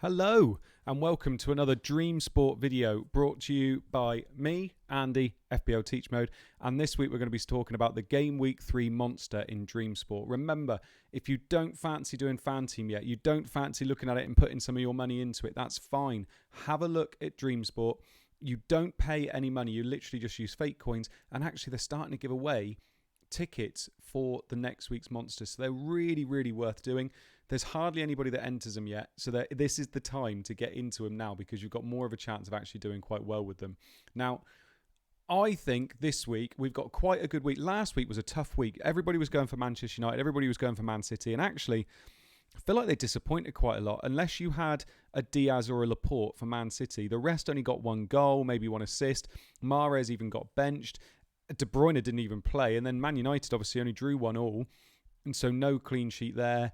Hello and welcome to another DreamSport video brought to you by me, Andy, FBO Teach Mode, and this week we're going to be talking about the Game Week 3 monster in DreamSport. Remember, if you don't fancy doing fan team yet, you don't fancy looking at it and putting some of your money into it, that's fine. Have a look at DreamSport. You don't pay any money, you literally just use fake coins, and actually they're starting to give away tickets for the next week's monster, so they're really worth doing. There's hardly anybody that enters them yet, so this is the time to get into them now because you've got more of a chance of actually doing quite well with them. Now, I think this week we've got quite a good week. Last week was a tough week. Everybody was going for Manchester United, everybody was going for Man City, and actually I feel like they disappointed quite a lot. Unless you had a Diaz or a Laporte for Man City, the rest only got one goal, maybe one assist. Mahrez even got benched. De Bruyne didn't even play, and then Man United obviously only drew 1-1, and so no clean sheet there.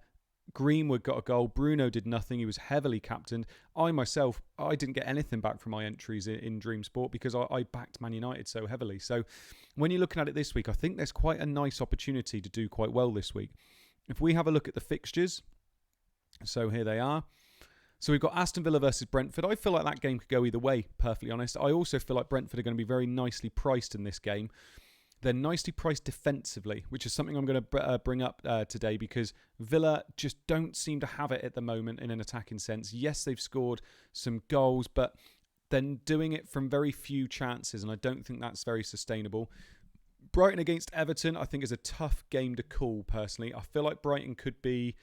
Greenwood got a goal. Bruno did nothing. He was heavily captained. I didn't get anything back from my entries in DreamSport because I backed Man United so heavily. So when you're looking at it this week, I think there's quite a nice opportunity to do quite well this week. If we have a look at the fixtures, so here they are. So we've got Aston Villa versus Brentford. I feel like that game could go either way, perfectly honest. I also feel like Brentford are going to be very nicely priced in this game. They're nicely priced defensively, which is something I'm going to bring up today because Villa just don't seem to have it at the moment in an attacking sense. Yes, they've scored some goals, but they're doing it from very few chances, and I don't think that's very sustainable. Brighton against Everton, I think, is a tough game to call, personally. I feel like Brighton could be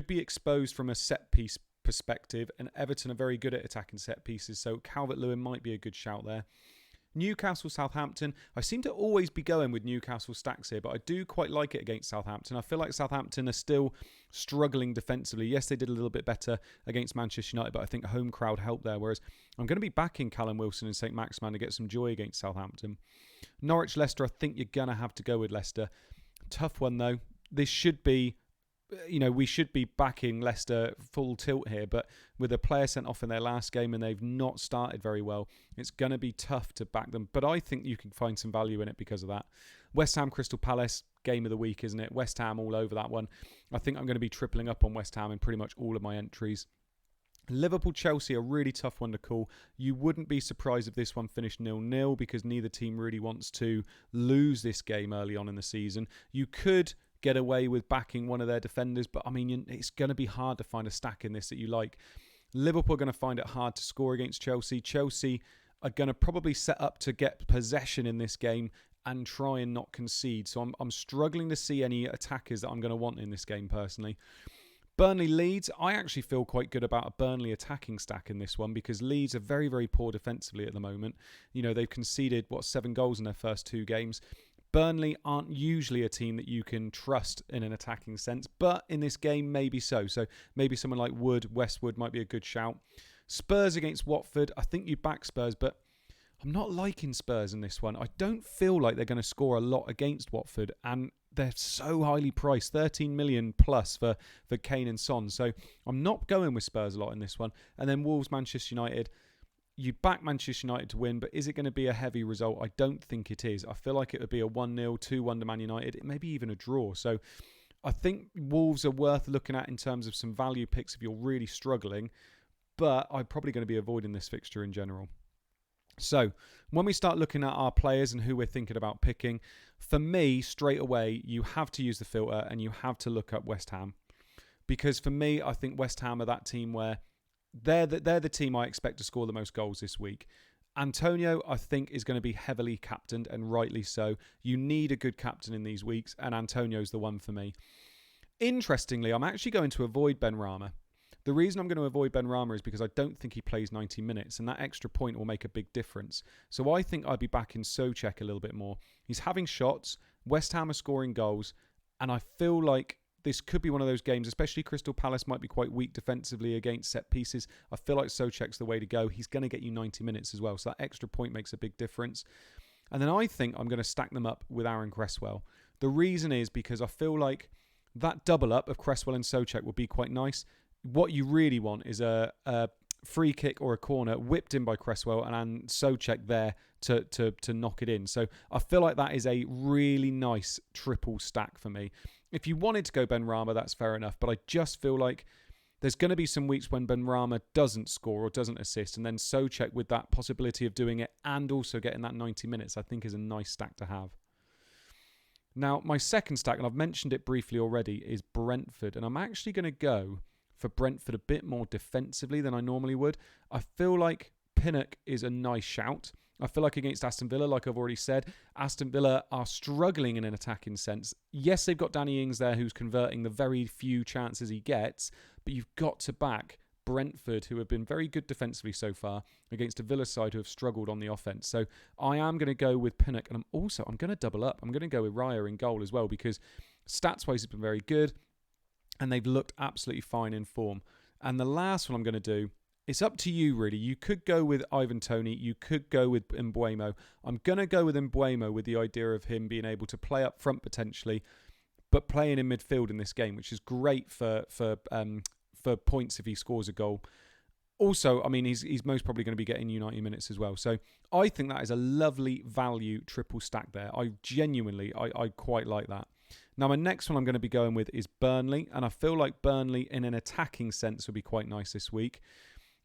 exposed from a set-piece perspective, and Everton are very good at attacking set pieces, so Calvert-Lewin might be a good shout there. Newcastle, Southampton. I seem to always be going with Newcastle stacks here, but I do quite like it against Southampton. I feel like Southampton are still struggling defensively. Yes, they did a little bit better against Manchester United, but I think home crowd helped there, whereas I'm going to be backing Callum Wilson and St. Maximin to get some joy against Southampton. Norwich, Leicester, I think you're going to have to go with Leicester. Tough one, though. This should be... we should be backing Leicester full tilt here, but with a player sent off in their last game and they've not started very well, it's going to be tough to back them. But I think you can find some value in it because of that. West Ham, Crystal Palace, game of the week, isn't it? West Ham all over that one. I think I'm going to be tripling up on West Ham in pretty much all of my entries. Liverpool Chelsea, a really tough one to call. You wouldn't be surprised if this one finished 0-0 because neither team really wants to lose this game early on in the season. You could get away with backing one of their defenders, but I mean, it's going to be hard to find a stack in this that you like. Liverpool are going to find it hard to score against Chelsea. Chelsea are going to probably set up to get possession in this game and try and not concede. So I'm struggling to see any attackers that I'm going to want in this game personally. Burnley Leeds, I actually feel quite good about a Burnley attacking stack in this one because Leeds are very poor defensively at the moment. They've conceded 7 goals in their first 2 games. Burnley aren't usually a team that you can trust in an attacking sense, but in this game, maybe so. So maybe someone like Westwood might be a good shout. Spurs against Watford. I think you back Spurs, but I'm not liking Spurs in this one. I don't feel like they're going to score a lot against Watford, and they're so highly priced, 13 million plus for Kane and Son. So I'm not going with Spurs a lot in this one. And then Wolves, Manchester United. You'd back Manchester United to win, but is it going to be a heavy result? I don't think it is. I feel like it would be a 1-0, 2-1 to Man United. It may be even a draw. So I think Wolves are worth looking at in terms of some value picks if you're really struggling, but I'm probably going to be avoiding this fixture in general. So when we start looking at our players and who we're thinking about picking, for me, straight away, you have to use the filter and you have to look up West Ham. Because for me, I think West Ham are that team where they're the team I expect to score the most goals this week. Antonio, I think, is going to be heavily captained, and rightly so. You need a good captain in these weeks, and Antonio's the one for me. Interestingly, I'm actually going to avoid Benrahma. The reason I'm going to avoid Benrahma is because I don't think he plays 90 minutes, and that extra point will make a big difference. So I think I'd be backing Souček a little bit more. He's having shots, West Ham are scoring goals, and I feel like this could be one of those games, especially Crystal Palace might be quite weak defensively against set pieces. I feel like Souček's the way to go. He's going to get you 90 minutes as well, so that extra point makes a big difference. And then I think I'm going to stack them up with Aaron Cresswell. The reason is because I feel like that double up of Cresswell and Souček will be quite nice. What you really want is a free kick or a corner whipped in by Cresswell and Souček there to knock it in. So I feel like that is a really nice triple stack for me. If you wanted to go Benrahma, that's fair enough, but I just feel like There's going to be some weeks when Benrahma doesn't score or doesn't assist, and then Souček with that possibility of doing it and also getting that 90 minutes, I think is a nice stack to have. Now, my second stack, and I've mentioned it briefly already, is Brentford. And I'm actually going to go for Brentford a bit more defensively than I normally would. I feel like Pinnock is a nice shout. I feel like against Aston Villa, like I've already said, Aston Villa are struggling in an attacking sense. Yes, they've got Danny Ings there who's converting the very few chances he gets, but you've got to back Brentford, who have been very good defensively so far, against a Villa side who have struggled on the offence. So I am going to go with Pinnock, and I'm going to double up. I'm going to go with Raya in goal as well, because stats-wise it's been very good, and they've looked absolutely fine in form. And the last one I'm going to do, it's up to you really. You could go with Ivan Toney, you could go with Mbeumo. I'm going to go with Mbeumo with the idea of him being able to play up front potentially, but playing in midfield in this game, which is great for points if he scores a goal. Also, I mean, he's most probably going to be getting U90 minutes as well. So I think that is a lovely value triple stack there. I quite like that. Now, my next one I'm going to be going with is Burnley, and I feel like Burnley in an attacking sense would be quite nice this week.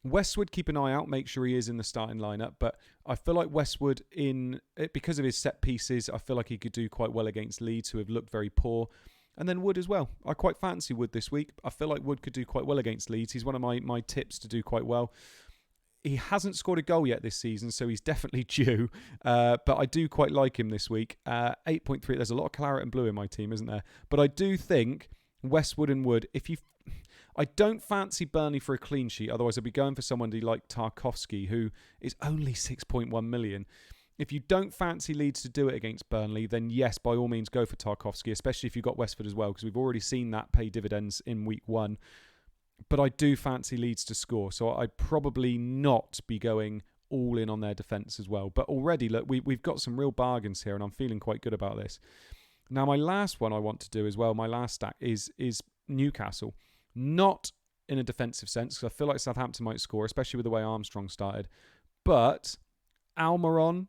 Westwood, keep an eye out, make sure he is in the starting lineup, but I feel like Westwood, because of his set pieces, I feel like he could do quite well against Leeds, who have looked very poor. And then Wood as well. I quite fancy Wood this week. I feel like Wood could do quite well against Leeds. He's one of my tips to do quite well. He hasn't scored a goal yet this season, so he's definitely due. But I do quite like him this week. 8.3. There's a lot of claret and blue in my team, isn't there? But I do think Westwood and Wood, I don't fancy Burnley for a clean sheet. Otherwise, I'd be going for someone like Tarkowski, who is only 6.1 million. If you don't fancy Leeds to do it against Burnley, then yes, by all means, go for Tarkowski, especially if you've got Westford as well, because we've already seen that pay dividends in week 1. But I do fancy Leeds to score, so I'd probably not be going all in on their defence as well. But already, look, we've got some real bargains here, and I'm feeling quite good about this. Now, my last one I want to do as well, my last stack, is Newcastle. Not in a defensive sense, because I feel like Southampton might score, especially with the way Armstrong started. But Almiron,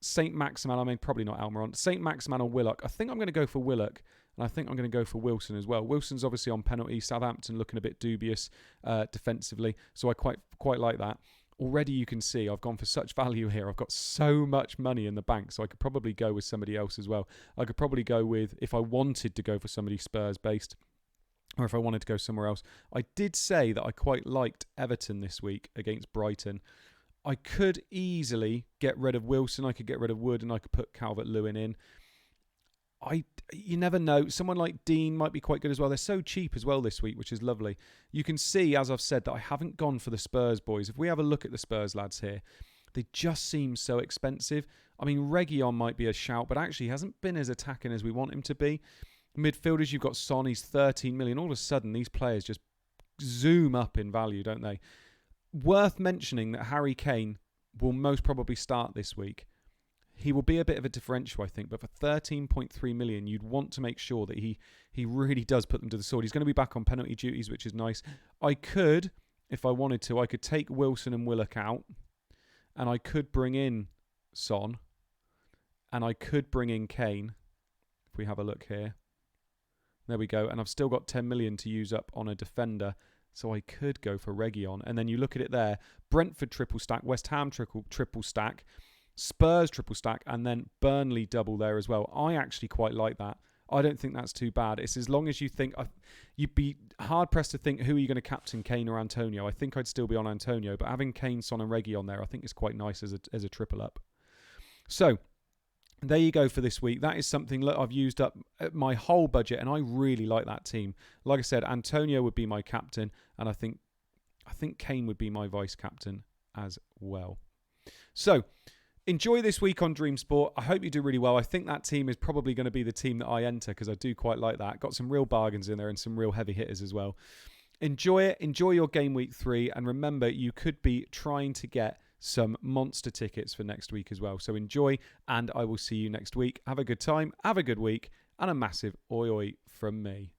St. Maximan, probably not Almiron, St. Maximan or Willock. I think I'm going to go for Willock, and I think I'm going to go for Wilson as well. Wilson's obviously on penalty. Southampton looking a bit dubious defensively, so I quite like that. Already you can see I've gone for such value here. I've got so much money in the bank, so I could probably go with somebody else as well. I could probably go with, if I wanted to go for somebody Spurs-based, or if I wanted to go somewhere else. I did say that I quite liked Everton this week against Brighton. I could easily get rid of Wilson, I could get rid of Wood, and I could put Calvert-Lewin in. You never know. Someone like Dean might be quite good as well. They're so cheap as well this week, which is lovely. You can see, as I've said, that I haven't gone for the Spurs boys. If we have a look at the Spurs lads here, they just seem so expensive. I mean, Reguilon might be a shout, but actually he hasn't been as attacking as we want him to be. Midfielders, you've got Son, he's 13 million. All of a sudden, these players just zoom up in value, don't they? Worth mentioning that Harry Kane will most probably start this week. He will be a bit of a differential, I think, but for 13.3 million, you'd want to make sure that he really does put them to the sword. He's going to be back on penalty duties, which is nice. I could, if I wanted to, I could take Wilson and Willock out, and I could bring in Son, and I could bring in Kane, if we have a look here. There we go. And I've still got 10 million to use up on a defender, so I could go for Reguilon. And then you look at it there, Brentford triple stack, West Ham triple stack, Spurs triple stack, and then Burnley double there as well. I actually quite like that. I don't think that's too bad. It's as long as you think... you'd be hard-pressed to think who are you going to captain, Kane or Antonio. I think I'd still be on Antonio, but having Kane, Son and Reguilon there, I think is quite nice as a triple up. So, there you go for this week. That is something that I've used up my whole budget, and I really like that team. Like I said, Antonio would be my captain, and I think Kane would be my vice-captain as well. So... enjoy this week on DreamSport. I hope you do really well. I think that team is probably going to be the team that I enter because I do quite like that. Got some real bargains in there and some real heavy hitters as well. Enjoy it. Enjoy your game week 3. And remember, you could be trying to get some monster tickets for next week as well. So enjoy, and I will see you next week. Have a good time. Have a good week. And a massive oi oi from me.